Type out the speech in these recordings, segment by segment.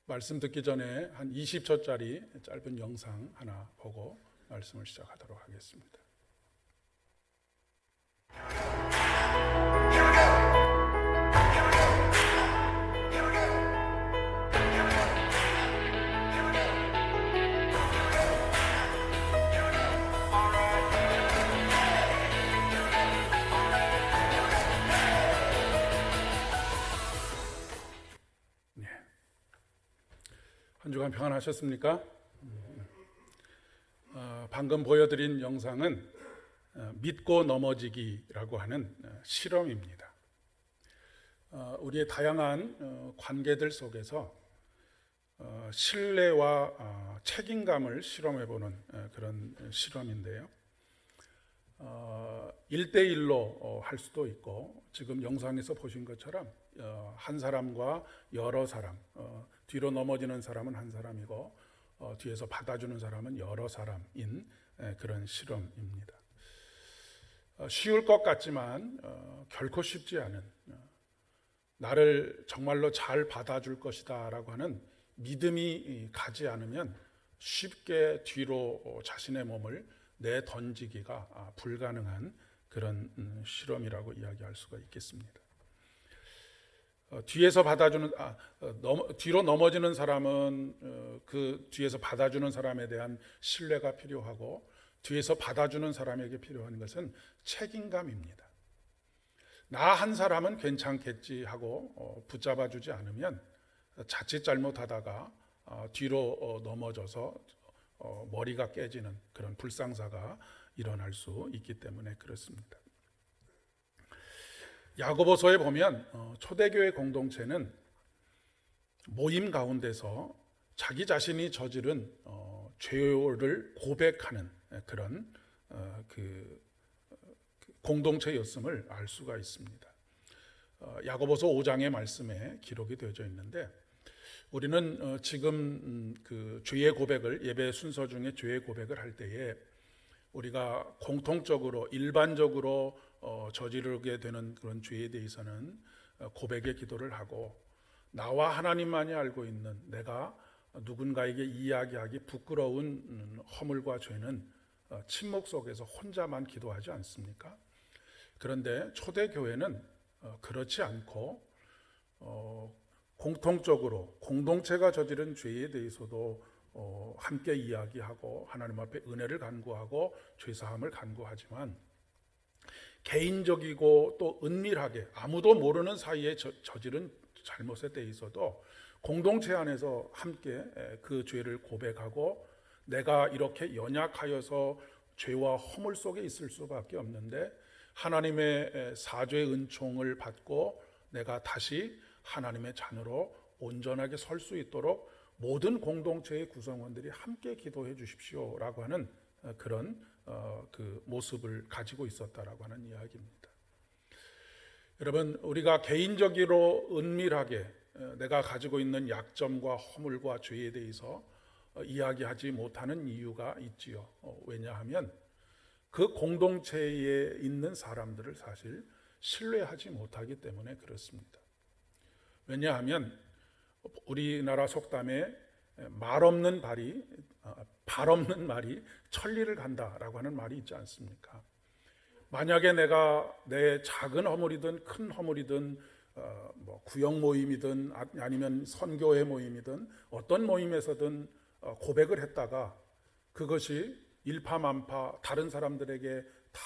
말씀 듣기 전에 한 20초짜리 짧은 영상 하나 보고 말씀을 시작하도록 하겠습니다. 한 주간 평안하셨습니까? 방금 보여드린 영상은 믿고 넘어지기라고 하는 실험입니다. 우리의 다양한 관계들 속에서 신뢰와 책임감을 실험해보는 그런 실험인데요. 1대1로 할 수도 있고, 지금 영상에서 보신 것처럼 한 사람과 여러 사람, 뒤로 넘어지는 사람은 한 사람이고 뒤에서 받아주는 사람은 여러 사람인 그런 실험입니다. 쉬울 것 같지만 결코 쉽지 않은, 나를 정말로 잘 받아줄 것이다 라고 하는 믿음이 가지 않으면 쉽게 뒤로 자신의 몸을 내던지기가 불가능한 그런 실험이라고 이야기할 수가 있겠습니다. 뒤에서 받아주는 뒤로 넘어지는 사람은 그 뒤에서 받아주는 사람에 대한 신뢰가 필요하고, 뒤에서 받아주는 사람에게 필요한 것은 책임감입니다. 나 한 사람은 괜찮겠지 하고 붙잡아주지 않으면 자칫 잘못하다가 뒤로 넘어져서 머리가 깨지는 그런 불상사가 일어날 수 있기 때문에 그렇습니다. 야고보서에 보면 초대교회 공동체는 모임 가운데서 자기 자신이 저지른 죄를 고백하는 그런 공동체였음을 알 수가 있습니다. 야고보서 5장의 말씀에 기록이 되어져 있는데, 우리는 지금 그 죄의 고백을, 예배 순서 중에 죄의 고백을 할 때에 우리가 공통적으로 일반적으로 저지르게 되는 그런 죄에 대해서는 고백의 기도를 하고, 나와 하나님만이 알고 있는 내가 누군가에게 이야기하기 부끄러운 허물과 죄는 침묵 속에서 혼자만 기도하지 않습니까? 그런데 초대교회는 그렇지 않고 공통적으로 공동체가 저지른 죄에 대해서도 함께 이야기하고 하나님 앞에 은혜를 간구하고 죄사함을 간구하지만, 개인적이고 또 은밀하게 아무도 모르는 사이에 저지른 잘못에 대해서도 공동체 안에서 함께 그 죄를 고백하고, 내가 이렇게 연약하여서 죄와 허물 속에 있을 수밖에 없는데 하나님의 사죄의 은총을 받고 내가 다시 하나님의 자녀로 온전하게 설 수 있도록 모든 공동체의 구성원들이 함께 기도해 주십시오라고 하는 그런 그 모습을 가지고 있었다라고 하는 이야기입니다. 여러분, 우리가 개인적으로 은밀하게 내가 가지고 있는 약점과 허물과 죄에 대해서 이야기하지 못하는 이유가 있지요. 왜냐하면 그 공동체에 있는 사람들을 사실 신뢰하지 못하기 때문에 그렇습니다. 왜냐하면 우리나라 속담에 발 없는 말이 천리를 간다라고 하는 말이 있지 않습니까? 만약에 내가 내 작은 허물이든 큰 허물이든 구역 모임이든 아니면 선교회 모임이든 어떤 모임에서든 고백을 했다가 그것이 일파만파 다른 사람들에게 다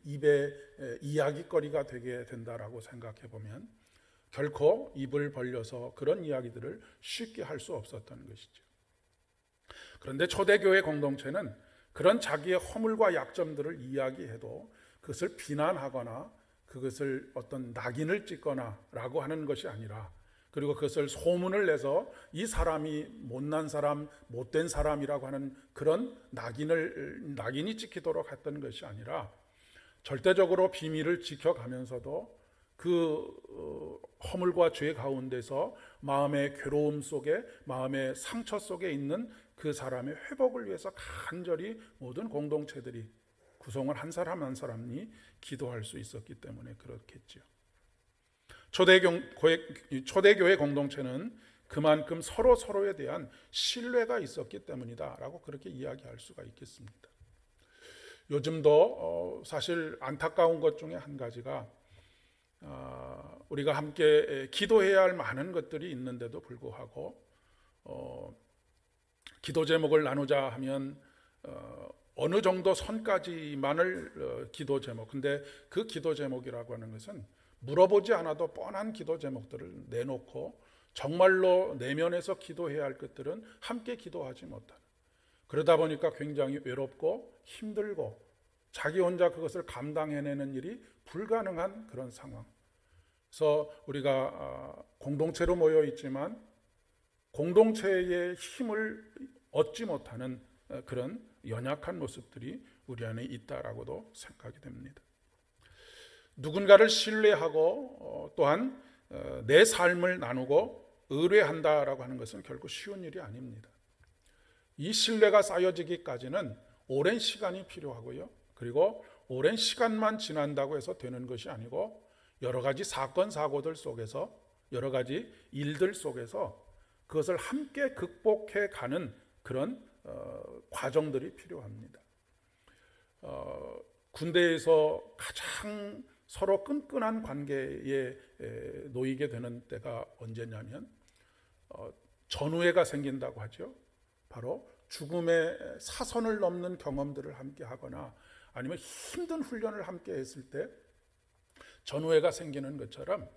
입에 이야기거리가 되게 된다라고 생각해 보면 결코 입을 벌려서 그런 이야기들을 쉽게 할 수 없었던 것이죠. 그런데 초대교회 공동체는 그런 자기의 허물과 약점들을 이야기해도 그것을 비난하거나 그것을 어떤 낙인을 찍거나 라고 하는 것이 아니라, 그리고 그것을 소문을 내서 이 사람이 못난 사람, 못된 사람이라고 하는 그런 낙인이 찍히도록 했던 것이 아니라, 절대적으로 비밀을 지켜가면서도 그 허물과 죄 가운데서 마음의 괴로움 속에, 마음의 상처 속에 있는 그 사람의 회복을 위해서 간절히 모든 공동체들이, 구성원 한 사람 한 사람이 기도할 수 있었기 때문에 그렇겠죠. 초대교회 공동체는 그만큼 서로에 대한 신뢰가 있었기 때문이다라고 그렇게 이야기할 수가 있겠습니다. 요즘도 사실 안타까운 것 중에 한 가지가 우리가 함께 기도해야 할 많은 것들이 있는데도 불구하고 기도 제목을 나누자 하면 어느 정도 선까지만을 기도 제목, 근데 그 기도 제목이라고 하는 것은 물어보지 않아도 뻔한 기도 제목들을 내놓고 정말로 내면에서 기도해야 할 것들은 함께 기도하지 못하는, 그러다 보니까 굉장히 외롭고 힘들고 자기 혼자 그것을 감당해내는 일이 불가능한 그런 상황. 그래서 우리가 공동체로 모여 있지만 공동체의 힘을 얻지 못하는 그런 연약한 모습들이 우리 안에 있다라고도 생각이 됩니다. 누군가를 신뢰하고 또한 내 삶을 나누고 의뢰한다라고 하는 것은 결코 쉬운 일이 아닙니다. 이 신뢰가 쌓여지기까지는 오랜 시간이 필요하고요. 그리고 오랜 시간만 지난다고 해서 되는 것이 아니고 여러 가지 사건 사고들 속에서 여러 가지 일들 속에서 그것을 함께 극복해 가는 그런 과정들이 필요합니다. 군대에서 가장 서로 끈끈한 관계에 놓이게 되는 때가 언제냐면 전우애가 생긴다고 하죠. 바로 죽음의 사선을 넘는 경험들을 함께 하거나 아니면 힘든 훈련을 함께 했을 때 전우애가 생기는 것처럼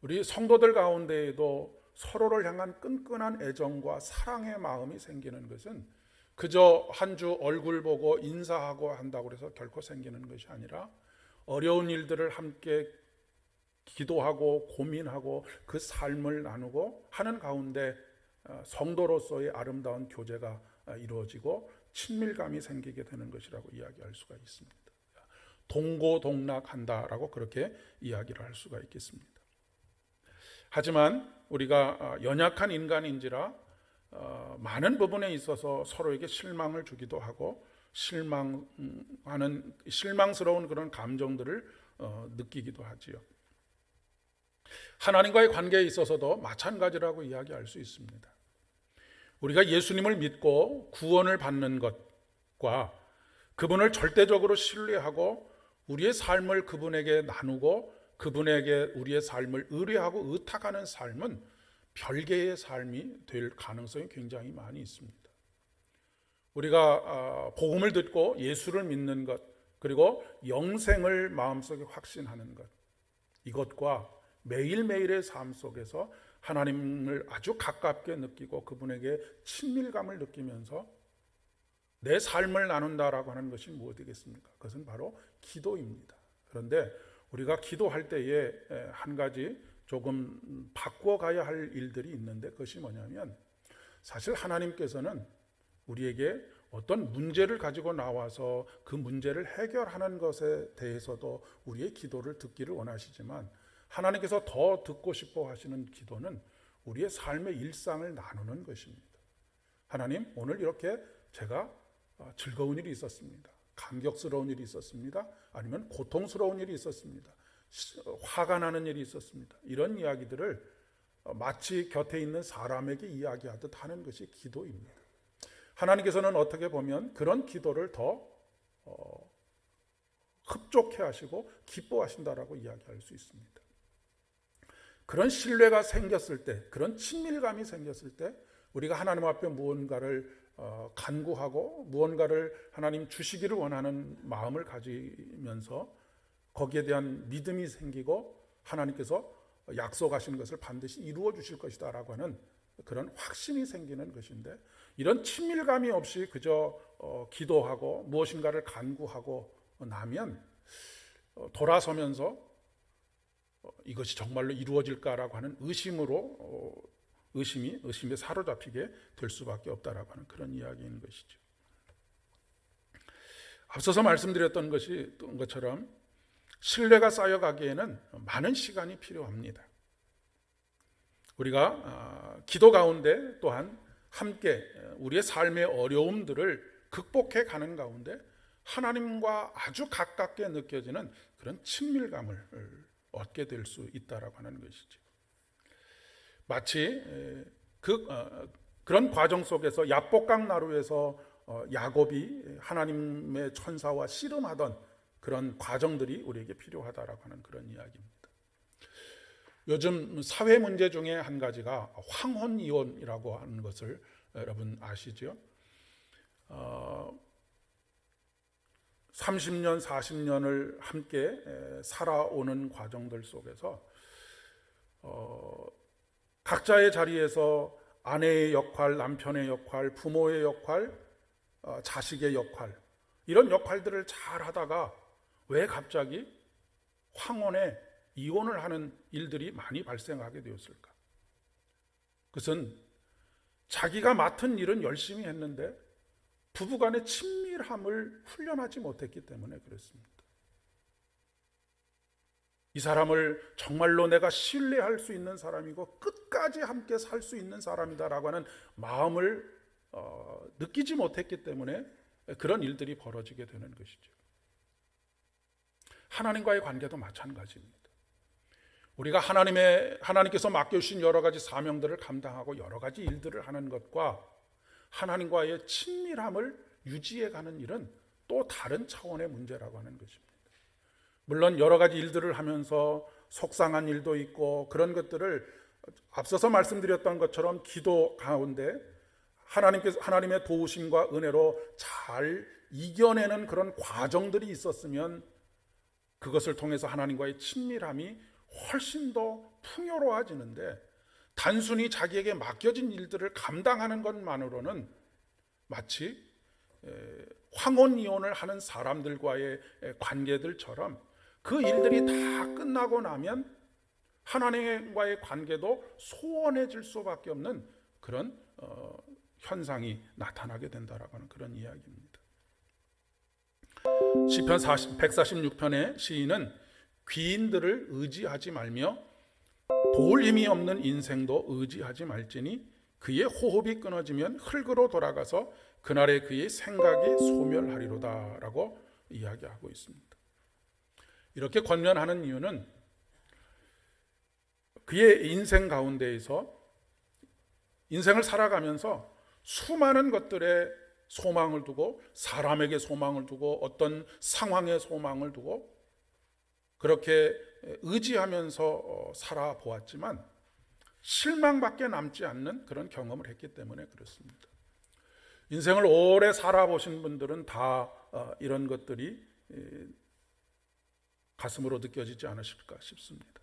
우리 성도들 가운데에도 서로를 향한 끈끈한 애정과 사랑의 마음이 생기는 것은 그저 한 주 얼굴 보고 인사하고 한다고 해서 결코 생기는 것이 아니라 어려운 일들을 함께 기도하고 고민하고 그 삶을 나누고 하는 가운데 성도로서의 아름다운 교제가 이루어지고 친밀감이 생기게 되는 것이라고 이야기할 수가 있습니다. 동고동락한다라고 그렇게 이야기를 할 수가 있겠습니다. 하지만 우리가 연약한 인간인지라 많은 부분에 있어서 서로에게 실망을 주기도 하고 실망스러운 그런 감정들을 느끼기도 하지요. 하나님과의 관계에 있어서도 마찬가지라고 이야기할 수 있습니다. 우리가 예수님을 믿고 구원을 받는 것과 그분을 절대적으로 신뢰하고 우리의 삶을 그분에게 나누고 그분에게 우리의 삶을 의뢰하고 의탁하는 삶은 별개의 삶이 될 가능성이 굉장히 많이 있습니다. 우리가 복음을 듣고 예수를 믿는 것, 그리고 영생을 마음속에 확신하는 것, 이것과 매일매일의 삶 속에서 하나님을 아주 가깝게 느끼고 그분에게 친밀감을 느끼면서 내 삶을 나눈다라고 하는 것이 무엇이겠습니까? 그것은 바로 기도입니다. 그런데 우리가 기도할 때에 한 가지 조금 바꿔가야 할 일들이 있는데 그것이 뭐냐면 사실 하나님께서는 우리에게 어떤 문제를 가지고 나와서 그 문제를 해결하는 것에 대해서도 우리의 기도를 듣기를 원하시지만 하나님께서 더 듣고 싶어 하시는 기도는 우리의 삶의 일상을 나누는 것입니다. 하나님, 오늘 이렇게 제가 즐거운 일이 있었습니다. 감격스러운 일이 있었습니다. 아니면 고통스러운 일이 있었습니다. 화가 나는 일이 있었습니다. 이런 이야기들을 마치 곁에 있는 사람에게 이야기하듯 하는 것이 기도입니다. 하나님께서는 어떻게 보면 그런 기도를 더 흡족해 하시고 기뻐하신다라고 이야기할 수 있습니다. 그런 신뢰가 생겼을 때, 그런 친밀감이 생겼을 때 우리가 하나님 앞에 무언가를 간구하고 무언가를 하나님 주시기를 원하는 마음을 가지면서 거기에 대한 믿음이 생기고 하나님께서 약속하신 것을 반드시 이루어 주실 것이다 라고 하는 그런 확신이 생기는 것인데, 이런 친밀감이 없이 그저 기도하고 무엇인가를 간구하고 나면 돌아서면서 이것이 정말로 이루어질까라고 하는 의심에 사로잡히게 될 수밖에 없다라고 하는 그런 이야기인 것이죠. 앞서서 말씀드렸던 것처럼 신뢰가 쌓여가기에는 많은 시간이 필요합니다. 우리가 기도 가운데 또한 함께 우리의 삶의 어려움들을 극복해 가는 가운데 하나님과 아주 가깝게 느껴지는 그런 친밀감을 얻게 될 수 있다라고 하는 것이죠. 마치 그런 과정 속에서 야복강 나루에서 야곱이 하나님의 천사와 씨름하던 그런 과정들이 우리에게 필요하다라고 하는 그런 이야기입니다. 요즘 사회 문제 중에 한 가지가 황혼 이혼이라고 하는 것을 여러분 아시죠? 30년, 40년을 함께 살아오는 과정들 속에서 각자의 자리에서 아내의 역할, 남편의 역할, 부모의 역할, 자식의 역할, 이런 역할들을 잘 하다가 왜 갑자기 황혼에 이혼을 하는 일들이 많이 발생하게 되었을까? 그것은 자기가 맡은 일은 열심히 했는데 부부간의 친밀함을 훈련하지 못했기 때문에 그렇습니다. 이 사람을 정말로 내가 신뢰할 수 있는 사람이고 끝까지 함께 살 수 있는 사람이다라고 하는 마음을 느끼지 못했기 때문에 그런 일들이 벌어지게 되는 것이죠. 하나님과의 관계도 마찬가지입니다. 우리가 하나님께서 맡겨주신 여러 가지 사명들을 감당하고 여러 가지 일들을 하는 것과 하나님과의 친밀함을 유지해가는 일은 또 다른 차원의 문제라고 하는 것입니다. 물론 여러 가지 일들을 하면서 속상한 일도 있고 그런 것들을 앞서서 말씀드렸던 것처럼 기도 가운데 하나님의 도우심과 은혜로 잘 이겨내는 그런 과정들이 있었으면 그것을 통해서 하나님과의 친밀함이 훨씬 더 풍요로워지는데 단순히 자기에게 맡겨진 일들을 감당하는 것만으로는 마치 황혼 이혼을 하는 사람들과의 관계들처럼 그 일들이 다 끝나고 나면 하나님과의 관계도 소원해질 수밖에 없는 그런 현상이 나타나게 된다라고 하는 그런 이야기입니다. 시편 146편의 시인은 귀인들을 의지하지 말며 도울 힘이 없는 인생도 의지하지 말지니 그의 호흡이 끊어지면 흙으로 돌아가서 그날에 그의 생각이 소멸하리로다 라고 이야기하고 있습니다. 이렇게 권면하는 이유는 그의 인생 가운데에서 인생을 살아가면서 수많은 것들에 소망을 두고 사람에게 소망을 두고 어떤 상황에 소망을 두고 그렇게 의지하면서 살아보았지만 실망밖에 남지 않는 그런 경험을 했기 때문에 그렇습니다. 인생을 오래 살아보신 분들은 다 이런 것들이 가슴으로 느껴지지 않으실까 싶습니다.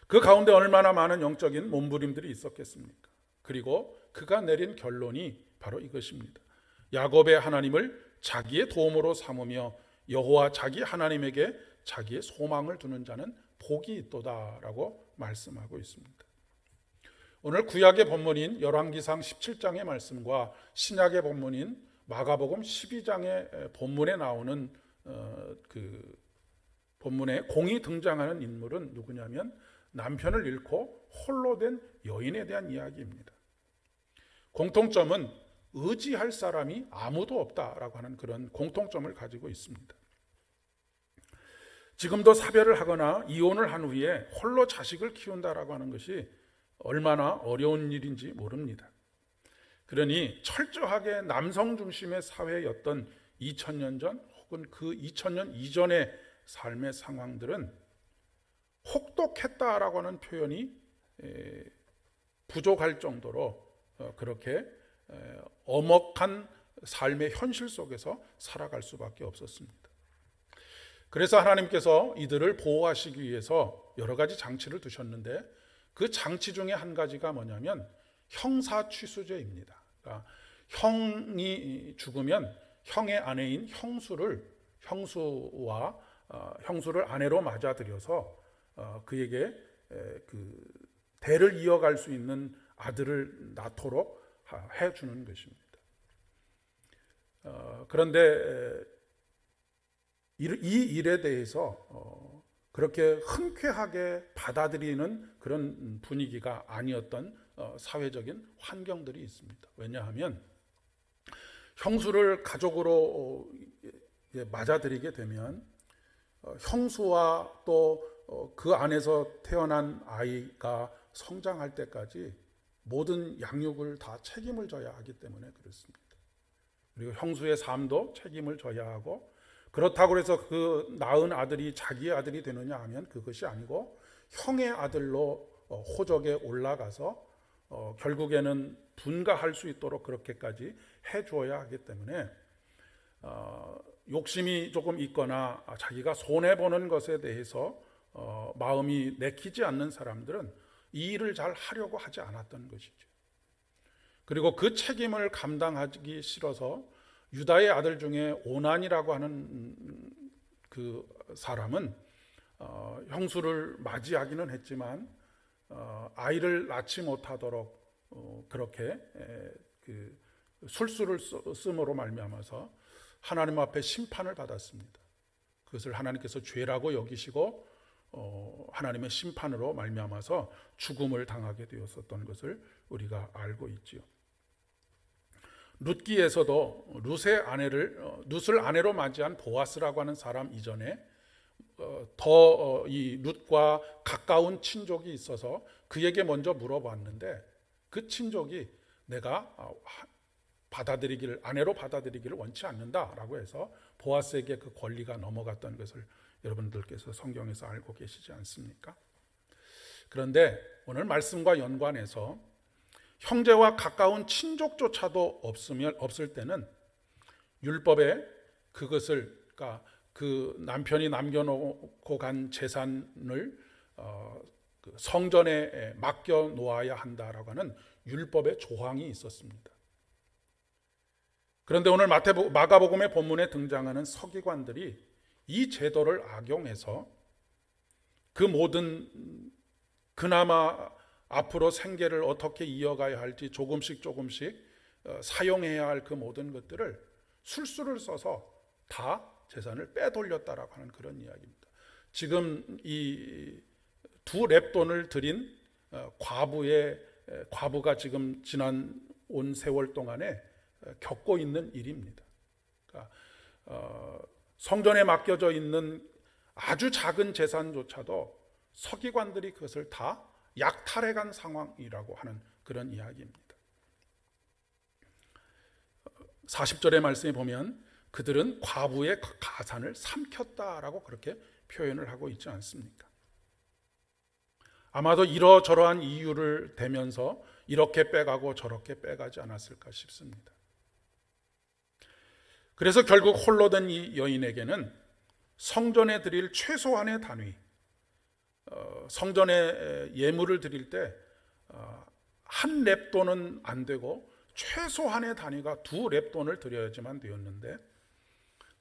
그 가운데 얼마나 많은 영적인 몸부림들이 있었겠습니까? 그리고 그가 내린 결론이 바로 이것입니다. 야곱의 하나님을 자기의 도움으로 삼으며 여호와 자기 하나님에게 자기의 소망을 두는 자는 복이 있도다라고 말씀하고 있습니다. 오늘 구약의 본문인 열왕기상 17장의 말씀과 신약의 본문인 마가복음 12장의 본문에 나오는 그 본문에 공이 등장하는 인물은 누구냐면 남편을 잃고 홀로 된 여인에 대한 이야기입니다. 공통점은 의지할 사람이 아무도 없다라고 하는 그런 공통점을 가지고 있습니다. 지금도 사별을 하거나 이혼을 한 후에 홀로 자식을 키운다라고 하는 것이 얼마나 어려운 일인지 모릅니다. 그러니 철저하게 남성 중심의 사회였던 2000년 전 혹은 그 2000년 이전의 삶의 상황들은 혹독했다라고 하는 표현이 부족할 정도로 그렇게 엄혹한 삶의 현실 속에서 살아갈 수밖에 없었습니다. 그래서 하나님께서 이들을 보호하시기 위해서 여러 가지 장치를 두셨는데 그 장치 중에 한 가지가 뭐냐면 형사취수제입니다. 그러니까 형이 죽으면 형의 아내인 형수를 아내로 맞아들여서 그에게 그 대를 이어갈 수 있는 아들을 낳도록 해주는 것입니다. 그런데 이 일에 대해서 그렇게 흔쾌하게 받아들이는 그런 분위기가 아니었던 사회적인 환경들이 있습니다. 왜냐하면 형수를 가족으로 맞아들이게 되면 형수와 또 그 안에서 태어난 아이가 성장할 때까지 모든 양육을 다 책임을 져야 하기 때문에 그렇습니다. 그리고 형수의 삶도 책임을 져야 하고, 그렇다고 해서 그 낳은 아들이 자기의 아들이 되느냐 하면 그것이 아니고 형의 아들로 호적에 올라가서 결국에는 분가할 수 있도록 그렇게까지 해주어야 하기 때문에 욕심이 조금 있거나 자기가 손해보는 것에 대해서 마음이 내키지 않는 사람들은 이 일을 잘 하려고 하지 않았던 것이죠. 그리고 그 책임을 감당하기 싫어서 유다의 아들 중에 오난이라고 하는 그 사람은 형수를 맞이하기는 했지만 아이를 낳지 못하도록 그렇게 그 술수를 씀으로 말미암아서 하나님 앞에 심판을 받았습니다. 그것을 하나님께서 죄라고 여기시고 하나님의 심판으로 말미암아서 죽음을 당하게 되었었던 것을 우리가 알고 있지요. 룻기에서도 룻을 아내로 맞이한 보아스라고 하는 사람 이전에 더 이 룻과 가까운 친족이 있어서 그에게 먼저 물어봤는데, 그 친족이 내가 아내로 받아들이기를 원치 않는다라고 해서 보아스에게 그 권리가 넘어갔던 것을 여러분들께서 성경에서 알고 계시지 않습니까? 그런데 오늘 말씀과 연관해서 형제와 가까운 친족조차도 없을 때는 율법에 그것을, 그러니까 그 남편이 남겨놓고 간 재산을 성전에 맡겨 놓아야 한다라고 하는 율법의 조항이 있었습니다. 그런데 오늘 마가복음의 본문에 등장하는 서기관들이 이 제도를 악용해서 그 모든 그나마 앞으로 생계를 어떻게 이어가야 할지 조금씩 사용해야 할 그 모든 것들을 술수를 써서 다 재산을 빼돌렸다라고 하는 그런 이야기입니다. 지금 이 두 렙돈을 들인 과부가 지금 지난 온 세월 동안에 겪고 있는 일입니다. 그러니까 성전에 맡겨져 있는 아주 작은 재산조차도 서기관들이 그것을 다 약탈해간 상황이라고 하는 그런 이야기입니다. 40절의 말씀에 보면 그들은 과부의 가산을 삼켰다라고 그렇게 표현을 하고 있지 않습니까? 아마도 이러저러한 이유를 대면서 이렇게 빼가고 저렇게 빼가지 않았을까 싶습니다. 그래서 결국 홀로 된 이 여인에게는 성전에 드릴 최소한의 단위, 성전에 예물을 드릴 때 한 렙돈은 안 되고 최소한의 단위가 두 렙돈을 드려야지만 되었는데,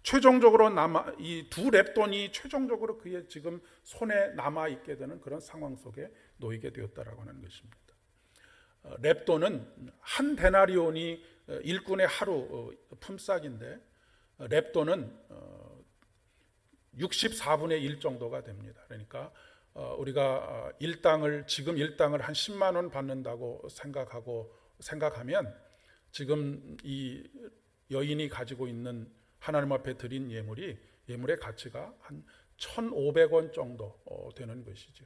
최종적으로 이 두 렙돈이 최종적으로 그의 지금 손에 남아 있게 되는 그런 상황 속에 놓이게 되었다라고 하는 것입니다. 렙돈은 한 데나리온이 일꾼의 하루 품삯인데, 렙돈은 64분의 1 정도가 됩니다. 그러니까 우리가 지금 일당을 한 10만 원 받는다고 생각하면 지금 이 여인이 가지고 있는 하나님 앞에 드린 예물의 가치가 한 1,500원 정도 되는 것이죠.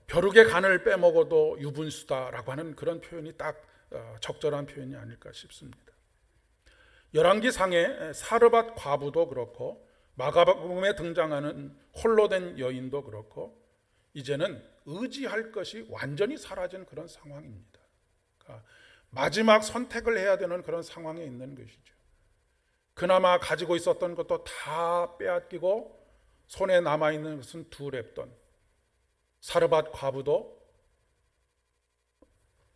벼룩의 간을 빼먹어도 유분수다라고 하는 그런 표현이 딱 적절한 표현이 아닐까 싶습니다. 열왕기상의 사르밧 과부도 그렇고 마가복음에 등장하는 홀로 된 여인도 그렇고 이제는 의지할 것이 완전히 사라진 그런 상황입니다. 그러니까 마지막 선택을 해야 되는 그런 상황에 있는 것이죠. 그나마 가지고 있었던 것도 다 빼앗기고 손에 남아있는 것은 두 렙돈. 사르밧 과부도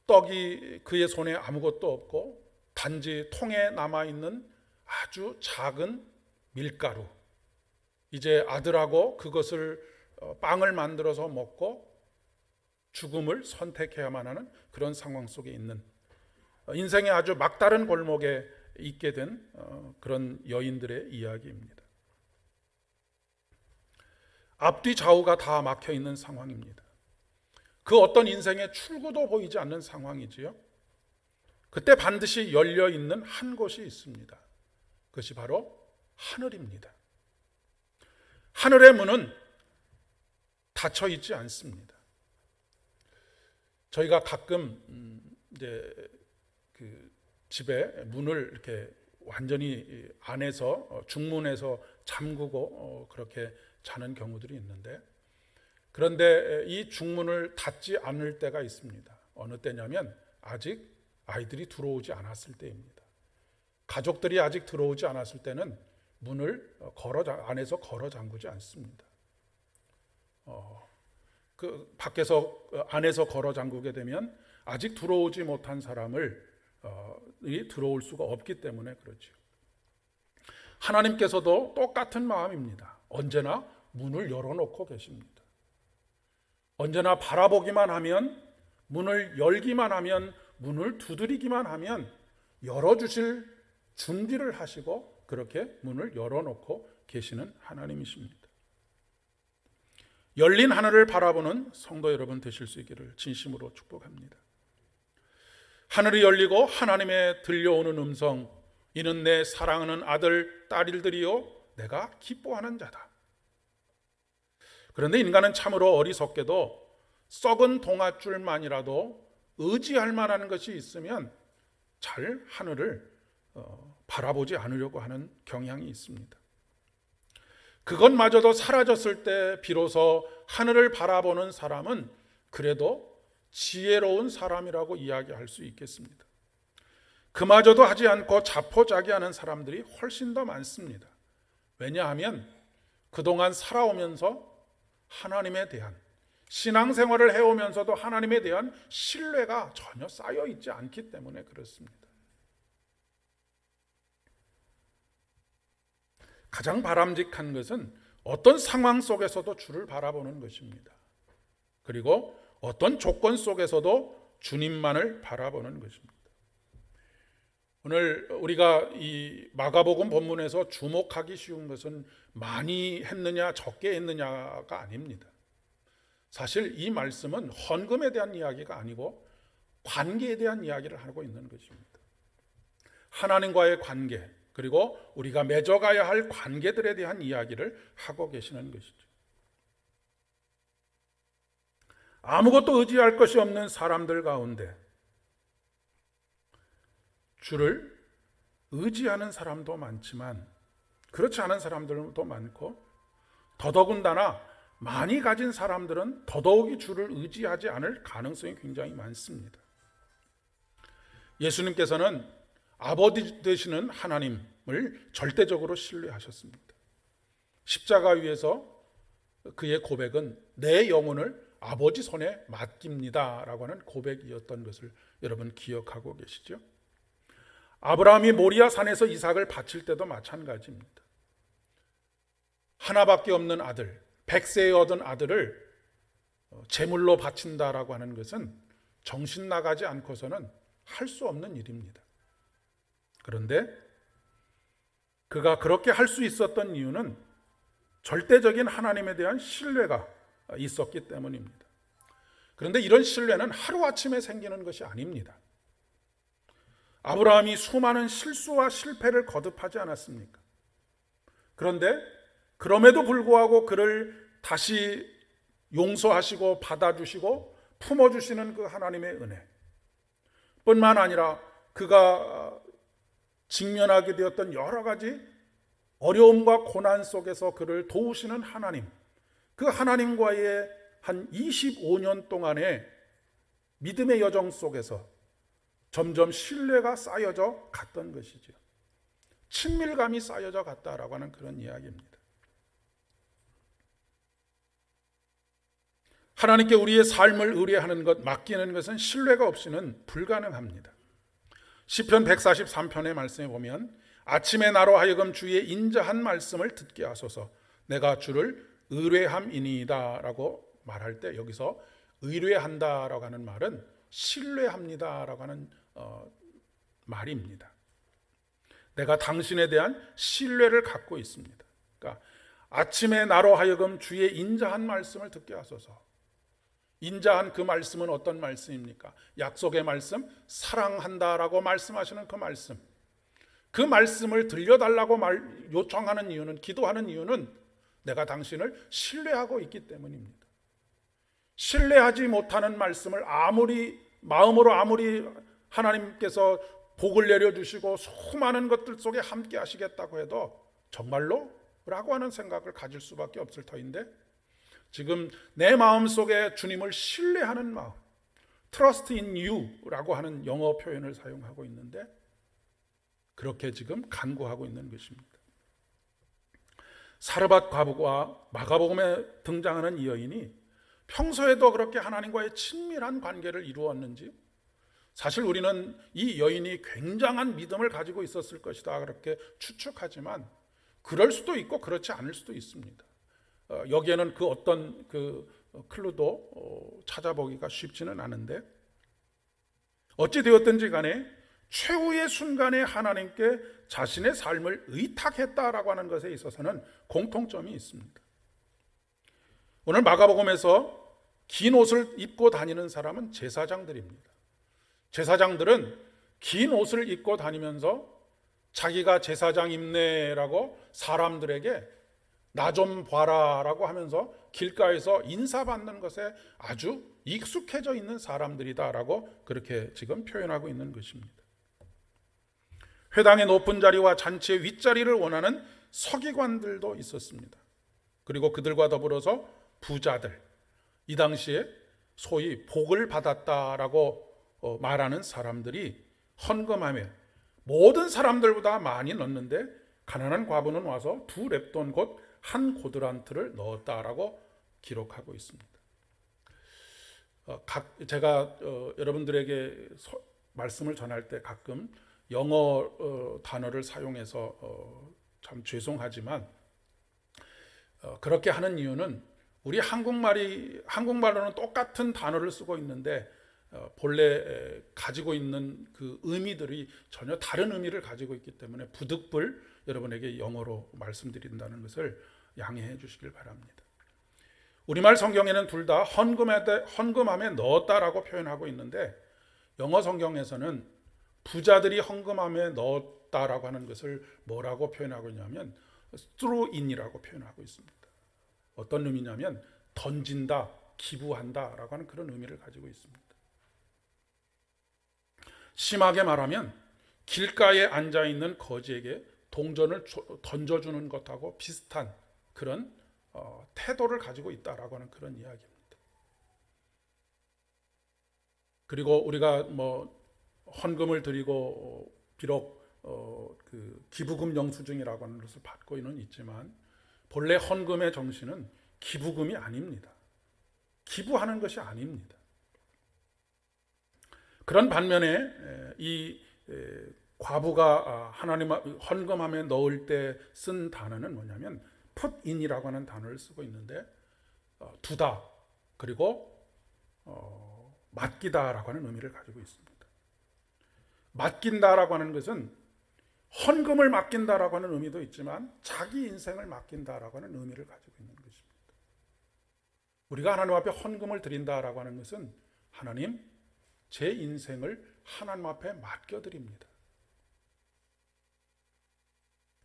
떡이 그의 손에 아무것도 없고 단지 통에 남아있는 아주 작은 밀가루. 이제 아들하고 그것을 빵을 만들어서 먹고 죽음을 선택해야만 하는 그런 상황 속에 있는, 인생의 아주 막다른 골목에 있게 된 그런 여인들의 이야기입니다. 앞뒤 좌우가 다 막혀 있는 상황입니다. 그 어떤 인생의 출구도 보이지 않는 상황이지요. 그때 반드시 열려 있는 한 곳이 있습니다. 그것이 바로 하늘입니다. 하늘의 문은 닫혀 있지 않습니다. 저희가 가끔 이제 그 집에 문을 이렇게 완전히 안에서 중문에서 잠그고 그렇게 자는 경우들이 있는데, 그런데 이 중문을 닫지 않을 때가 있습니다. 어느 때냐면 아직 아이들이 들어오지 않았을 때입니다. 가족들이 아직 들어오지 않았을 때는 문을 안에서 걸어 잠그지 않습니다. 그 밖에서 안에서 걸어 잠그게 되면 아직 들어오지 못한 사람을 들어올 수가 없기 때문에 그렇죠. 하나님께서도 똑같은 마음입니다. 언제나 문을 열어놓고 계십니다. 언제나 바라보기만 하면, 문을 열기만 하면, 문을 두드리기만 하면 열어주실 준비를 하시고 그렇게 문을 열어놓고 계시는 하나님이십니다. 열린 하늘을 바라보는 성도 여러분 되실 수 있기를 진심으로 축복합니다. 하늘이 열리고 하나님의 들려오는 음성, 이는 내 사랑하는 아들 딸들이요 내가 기뻐하는 자다. 그런데 인간은 참으로 어리석게도 썩은 동아줄만이라도 의지할 만한 것이 있으면 잘 하늘을 바라보지 않으려고 하는 경향이 있습니다. 그것마저도 사라졌을 때 비로소 하늘을 바라보는 사람은 그래도 지혜로운 사람이라고 이야기할 수 있겠습니다. 그마저도 하지 않고 자포자기하는 사람들이 훨씬 더 많습니다. 왜냐하면 그동안 살아오면서 하나님에 대한, 신앙생활을 해오면서도 하나님에 대한 신뢰가 전혀 쌓여 있지 않기 때문에 그렇습니다. 가장 바람직한 것은 어떤 상황 속에서도 주를 바라보는 것입니다. 그리고 어떤 조건 속에서도 주님만을 바라보는 것입니다. 오늘 우리가 이 마가복음 본문에서 주목하기 쉬운 것은 많이 했느냐 적게 했느냐가 아닙니다. 사실 이 말씀은 헌금에 대한 이야기가 아니고 관계에 대한 이야기를 하고 있는 것입니다. 하나님과의 관계, 그리고 우리가 맺어가야 할 관계들에 대한 이야기를 하고 계시는 것이죠. 아무것도 의지할 것이 없는 사람들 가운데 주를 의지하는 사람도 많지만 그렇지 않은 사람들도 많고, 더더군다나 많이 가진 사람들은 더더욱이 주를 의지하지 않을 가능성이 굉장히 많습니다. 예수님께서는 아버지 되시는 하나님을 절대적으로 신뢰하셨습니다. 십자가 위에서 그의 고백은 내 영혼을 아버지 손에 맡깁니다 라고 하는 고백이었던 것을 여러분 기억하고 계시죠? 아브라함이 모리아 산에서 이삭을 바칠 때도 마찬가지입니다. 하나밖에 없는 아들, 100세에 얻은 아들을 제물로 바친다라고 하는 것은 정신 나가지 않고서는 할 수 없는 일입니다. 그런데 그가 그렇게 할 수 있었던 이유는 절대적인 하나님에 대한 신뢰가 있었기 때문입니다. 그런데 이런 신뢰는 하루아침에 생기는 것이 아닙니다. 아브라함이 수많은 실수와 실패를 거듭하지 않았습니까? 그런데 그럼에도 불구하고 그를 다시 용서하시고 받아주시고 품어주시는 그 하나님의 은혜 뿐만 아니라 그가 직면하게 되었던 여러 가지 어려움과 고난 속에서 그를 도우시는 하나님, 그 하나님과의 한 25년 동안의 믿음의 여정 속에서 점점 신뢰가 쌓여져 갔던 것이죠. 친밀감이 쌓여져 갔다라고 하는 그런 이야기입니다. 하나님께 우리의 삶을 의뢰하는 것, 맡기는 것은 신뢰가 없이는 불가능합니다. 시편 143편의 말씀에 보면 아침에 나로 하여금 주의 인자한 말씀을 듣게 하소서, 내가 주를 의뢰함이니이다 라고 말할 때 여기서 의뢰한다 라고 하는 말은 신뢰합니다 라고 하는 말입니다. 내가 당신에 대한 신뢰를 갖고 있습니다. 그러니까 아침에 나로 하여금 주의 인자한 말씀을 듣게 하소서. 인자한 그 말씀은 어떤 말씀입니까? 약속의 말씀, 사랑한다라고 말씀하시는 그 말씀. 그 말씀을 들려달라고 요청하는 이유는, 기도하는 이유는 내가 당신을 신뢰하고 있기 때문입니다. 신뢰하지 못하는 말씀을 마음으로 아무리 하나님께서 복을 내려주시고 수많은 것들 속에 함께 하시겠다고 해도 정말로? 라고 하는 생각을 가질 수밖에 없을 터인데, 지금 내 마음속에 주님을 신뢰하는 마음, Trust in you라고 하는 영어 표현을 사용하고 있는데, 그렇게 지금 간구하고 있는 것입니다. 사르밧 과부와 마가복음에 등장하는 이 여인이 평소에도 그렇게 하나님과의 친밀한 관계를 이루었는지, 사실 우리는 이 여인이 굉장한 믿음을 가지고 있었을 것이다 그렇게 추측하지만, 그럴 수도 있고 그렇지 않을 수도 있습니다. 여기에는 그 어떤 클루도 찾아보기가 쉽지는 않은데, 어찌 되었든지 간에 최후의 순간에 하나님께 자신의 삶을 의탁했다라고 하는 것에 있어서는 공통점이 있습니다. 오늘 마가복음에서 긴 옷을 입고 다니는 사람은 제사장들입니다. 제사장들은 긴 옷을 입고 다니면서 자기가 제사장입네라고 사람들에게 나 좀 봐라라고 하면서 길가에서 인사받는 것에 아주 익숙해져 있는 사람들이다라고 그렇게 지금 표현하고 있는 것입니다. 회당의 높은 자리와 잔치의 윗자리를 원하는 서기관들도 있었습니다. 그리고 그들과 더불어서 부자들, 이 당시에 소위 복을 받았다라고 말하는 사람들이 헌금하며 모든 사람들보다 많이 넣는데, 가난한 과부는 와서 2렙돈 곧 1고드란트를 넣었다라고 기록하고 있습니다. 제가 여러분들에게 말씀을 전할 때 가끔 영어 단어를 사용해서 참 죄송하지만, 그렇게 하는 이유는 우리 한국말로는 똑같은 단어를 쓰고 있는데 본래 가지고 있는 그 의미들이 전혀 다른 의미를 가지고 있기 때문에 부득불 여러분에게 영어로 말씀드린다는 것을 양해해 주시길 바랍니다. 우리말 성경에는 둘 다 헌금함에 넣었다라고 표현하고 있는데, 영어 성경에서는 부자들이 헌금함에 넣었다라고 하는 것을 뭐라고 표현하고 있냐면 throw in이라고 표현하고 있습니다. 어떤 의미냐면 던진다, 기부한다라고 하는 그런 의미를 가지고 있습니다. 심하게 말하면 길가에 앉아있는 거지에게 동전을 던져주는 것하고 비슷한 그런 태도를 가지고 있다라고 하는 그런 이야기입니다. 그리고 우리가 헌금을 드리고 비록 그 기부금 영수증이라고 하는 것을 받고는 있지만, 본래 헌금의 정신은 기부금이 아닙니다. 기부하는 것이 아닙니다. 그런 반면에 이 과부가 하나님 헌금함에 넣을 때 쓴 단어는 뭐냐면 put in이라고 하는 단어를 쓰고 있는데, 두다 그리고 맡기다라고 하는 의미를 가지고 있습니다. 맡긴다라고 하는 것은 헌금을 맡긴다라고 하는 의미도 있지만 자기 인생을 맡긴다라고 하는 의미를 가지고 있는 것입니다. 우리가 하나님 앞에 헌금을 드린다라고 하는 것은 하나님, 제 인생을 하나님 앞에 맡겨드립니다.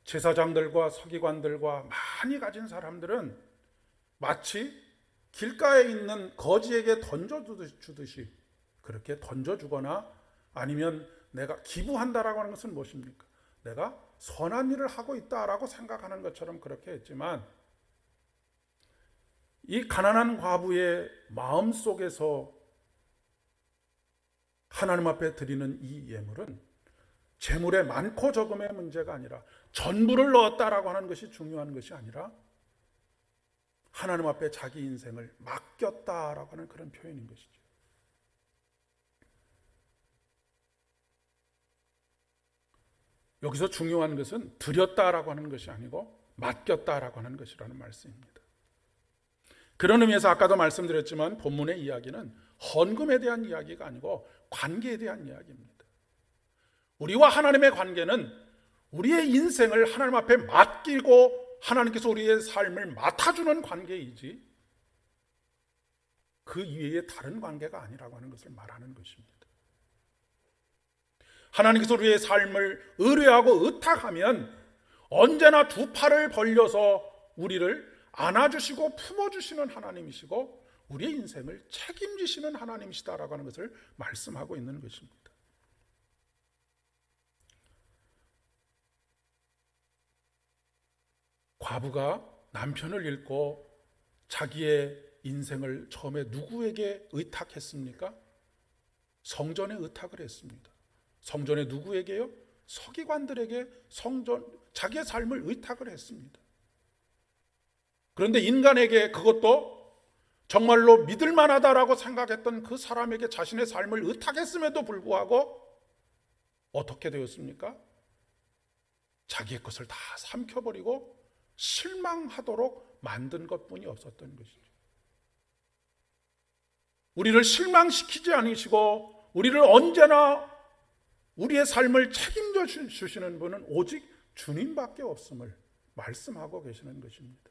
제사장들과 서기관들과 많이 가진 사람들은 마치 길가에 있는 거지에게 던져주듯이 그렇게 던져주거나, 아니면 내가 기부한다라고 하는 것은 무엇입니까? 내가 선한 일을 하고 있다라고 생각하는 것처럼 그렇게 했지만, 이 가난한 과부의 마음 속에서 하나님 앞에 드리는 이 예물은 재물의 많고 적음의 문제가 아니라, 전부를 넣었다라고 하는 것이 중요한 것이 아니라 하나님 앞에 자기 인생을 맡겼다라고 하는 그런 표현인 것이죠. 여기서 중요한 것은 드렸다라고 하는 것이 아니고 맡겼다라고 하는 것이라는 말씀입니다. 그런 의미에서 아까도 말씀드렸지만 본문의 이야기는 헌금에 대한 이야기가 아니고 관계에 대한 이야기입니다. 우리와 하나님의 관계는 우리의 인생을 하나님 앞에 맡기고 하나님께서 우리의 삶을 맡아주는 관계이지, 그 이외에 다른 관계가 아니라고 하는 것을 말하는 것입니다. 하나님께서 우리의 삶을 의뢰하고 의탁하면 언제나 두 팔을 벌려서 우리를 안아주시고 품어주시는 하나님이시고, 우리의 인생을 책임지시는 하나님이시다라고 하는 것을 말씀하고 있는 것입니다. 과부가 남편을 잃고 자기의 인생을 처음에 누구에게 의탁했습니까? 성전에 의탁을 했습니다. 성전에 누구에게요? 서기관들에게 자기의 삶을 의탁을 했습니다. 그런데 인간에게 그것도 정말로 믿을 만하다라고 생각했던 그 사람에게 자신의 삶을 의탁했음에도 불구하고 어떻게 되었습니까? 자기의 것을 다 삼켜버리고 실망하도록 만든 것뿐이 없었던 것이죠. 우리를 실망시키지 않으시고 우리를 언제나 우리의 삶을 책임져 주시는 분은 오직 주님밖에 없음을 말씀하고 계시는 것입니다.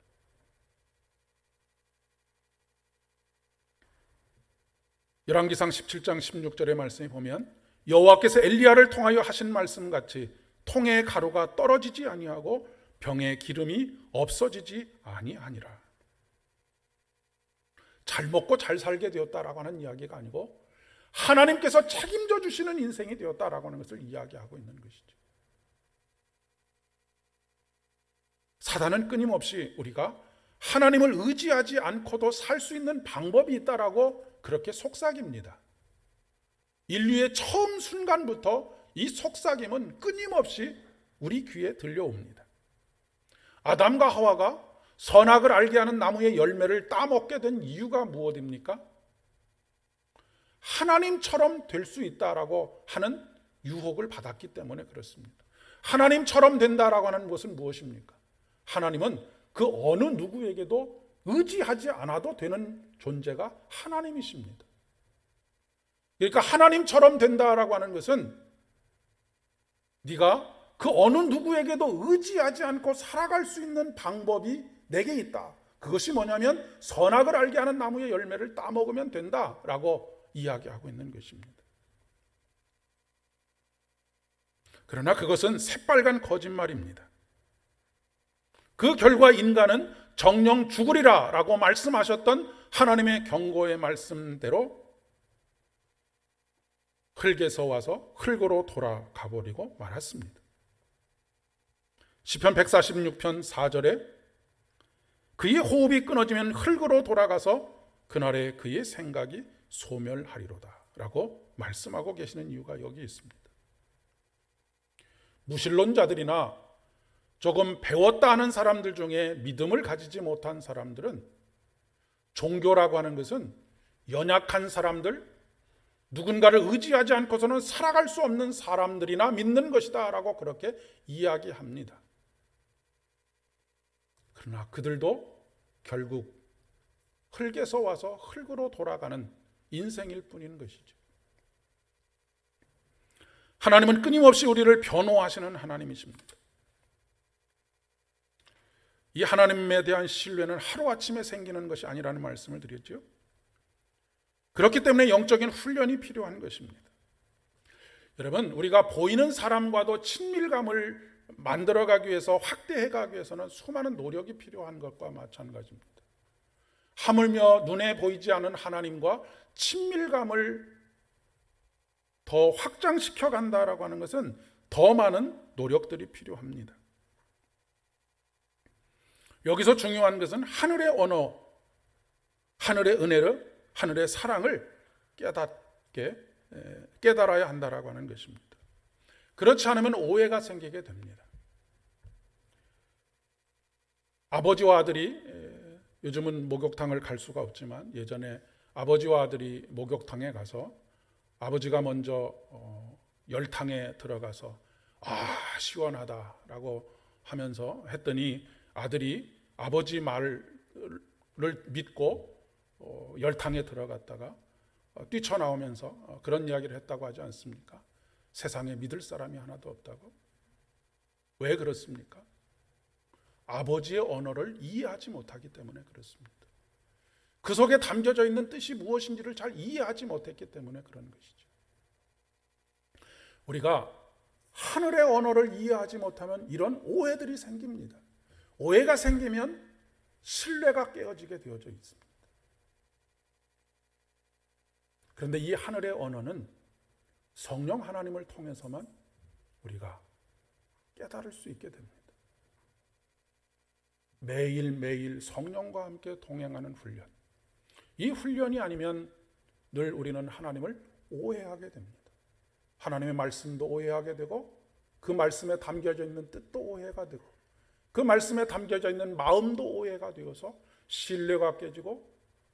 열왕기상 17장 16절의 말씀에 보면 여호와께서 엘리야를 통하여 하신 말씀 같이 통의 가루가 떨어지지 아니하고 병의 기름이 없어지지 아니하니라. 잘 먹고 잘 살게 되었다라고 하는 이야기가 아니고 하나님께서 책임져 주시는 인생이 되었다라고 하는 것을 이야기하고 있는 것이죠. 사단은 끊임없이 우리가 하나님을 의지하지 않고도 살 수 있는 방법이 있다라고 그렇게 속삭입니다. 인류의 처음 순간부터 이 속삭임은 끊임없이 우리 귀에 들려옵니다. 아담과 하와가 선악을 알게 하는 나무의 열매를 따먹게 된 이유가 무엇입니까? 하나님처럼 될 수 있다라고 하는 유혹을 받았기 때문에 그렇습니다. 하나님처럼 된다라고 하는 것은 무엇입니까? 하나님은 그 어느 누구에게도 의지하지 않아도 되는 존재가 하나님이십니다. 그러니까 하나님처럼 된다라고 하는 것은 네가 그 어느 누구에게도 의지하지 않고 살아갈 수 있는 방법이 내게 있다. 그것이 뭐냐면 선악을 알게 하는 나무의 열매를 따먹으면 된다라고 이야기하고 있는 것입니다. 그러나 그것은 새빨간 거짓말입니다. 그 결과 인간은 정령 죽으리라 라고 말씀하셨던 하나님의 경고의 말씀대로 흙에서 와서 흙으로 돌아가 버리고 말았습니다. 시편 146편 4절에 그의 호흡이 끊어지면 흙으로 돌아가서 그날에 그의 생각이 소멸하리로다 라고 말씀하고 계시는 이유가 여기 있습니다. 무신론자들이나 조금 배웠다 하는 사람들 중에 믿음을 가지지 못한 사람들은 종교라고 하는 것은 연약한 사람들, 누군가를 의지하지 않고서는 살아갈 수 없는 사람들이나 믿는 것이다 라고 그렇게 이야기합니다. 그러나 그들도 결국 흙에서 와서 흙으로 돌아가는 인생일 뿐인 것이죠. 하나님은 끊임없이 우리를 변호하시는 하나님이십니다. 이 하나님에 대한 신뢰는 하루아침에 생기는 것이 아니라는 말씀을 드렸죠. 그렇기 때문에 영적인 훈련이 필요한 것입니다. 여러분, 우리가 보이는 사람과도 친밀감을 만들어가기 위해서 확대해가기 위해서는 수많은 노력이 필요한 것과 마찬가지입니다. 하물며 눈에 보이지 않는 하나님과 친밀감을 더 확장시켜 간다라고 하는 것은 더 많은 노력들이 필요합니다. 여기서 중요한 것은 하늘의 언어, 하늘의 은혜를, 하늘의 사랑을 깨달아야 한다라고 하는 것입니다. 그렇지 않으면 오해가 생기게 됩니다. 아버지와 아들이, 요즘은 목욕탕을 갈 수가 없지만 예전에 아버지와 아들이 목욕탕에 가서 아버지가 먼저 열탕에 들어가서 시원하다라고 하면서 했더니 아들이 아버지 말을 믿고 열탕에 들어갔다가 뛰쳐나오면서 그런 이야기를 했다고 하지 않습니까? 세상에 믿을 사람이 하나도 없다고. 왜 그렇습니까? 아버지의 언어를 이해하지 못하기 때문에 그렇습니다. 그 속에 담겨져 있는 뜻이 무엇인지를 잘 이해하지 못했기 때문에 그런 것이죠. 우리가 하늘의 언어를 이해하지 못하면 이런 오해들이 생깁니다. 오해가 생기면 신뢰가 깨어지게 되어져 있습니다. 그런데 이 하늘의 언어는 성령 하나님을 통해서만 우리가 깨달을 수 있게 됩니다. 매일매일 성령과 함께 동행하는 훈련. 이 훈련이 아니면 늘 우리는 하나님을 오해하게 됩니다. 하나님의 말씀도 오해하게 되고 그 말씀에 담겨져 있는 뜻도 오해가 되고 그 말씀에 담겨져 있는 마음도 오해가 되어서 신뢰가 깨지고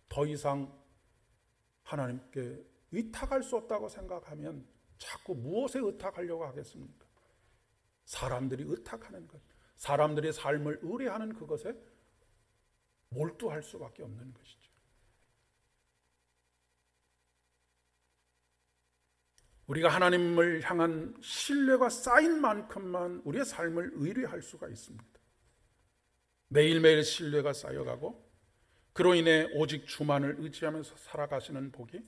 더 이상 하나님께 의탁할 수 없다고 생각하면 자꾸 무엇에 의탁하려고 하겠습니까? 사람들이 의탁하는 것, 사람들의 삶을 의뢰하는 그것에 몰두할 수밖에 없는 것이죠. 우리가 하나님을 향한 신뢰가 쌓인 만큼만 우리의 삶을 의뢰할 수가 있습니다. 매일매일 신뢰가 쌓여가고 그로 인해 오직 주만을 의지하면서 살아가시는 복이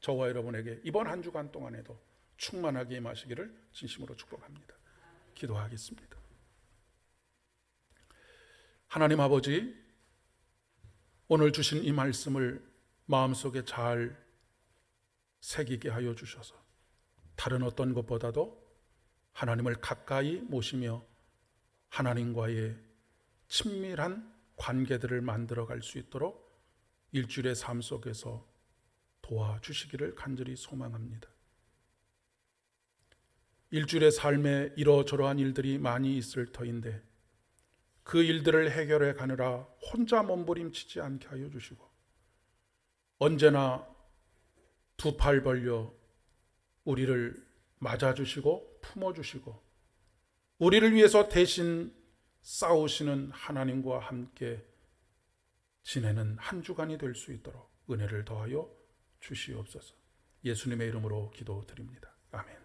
저와 여러분에게 이번 한 주간 동안에도 충만하게 임하시기를 진심으로 축복합니다. 기도하겠습니다. 하나님 아버지, 오늘 주신 이 말씀을 마음속에 잘 새기게 하여 주셔서 다른 어떤 것보다도 하나님을 가까이 모시며 하나님과의 친밀한 관계들을 만들어갈 수 있도록 일주일의 삶 속에서 도와주시기를 간절히 소망합니다. 일주일의 삶에 이러저러한 일들이 많이 있을 터인데 그 일들을 해결해 가느라 혼자 몸부림치지 않게 하여 주시고 언제나 두 팔 벌려 우리를 맞아주시고 품어주시고 우리를 위해서 대신 싸우시는 하나님과 함께 지내는 한 주간이 될 수 있도록 은혜를 더하여 주시옵소서. 예수님의 이름으로 기도드립니다. 아멘.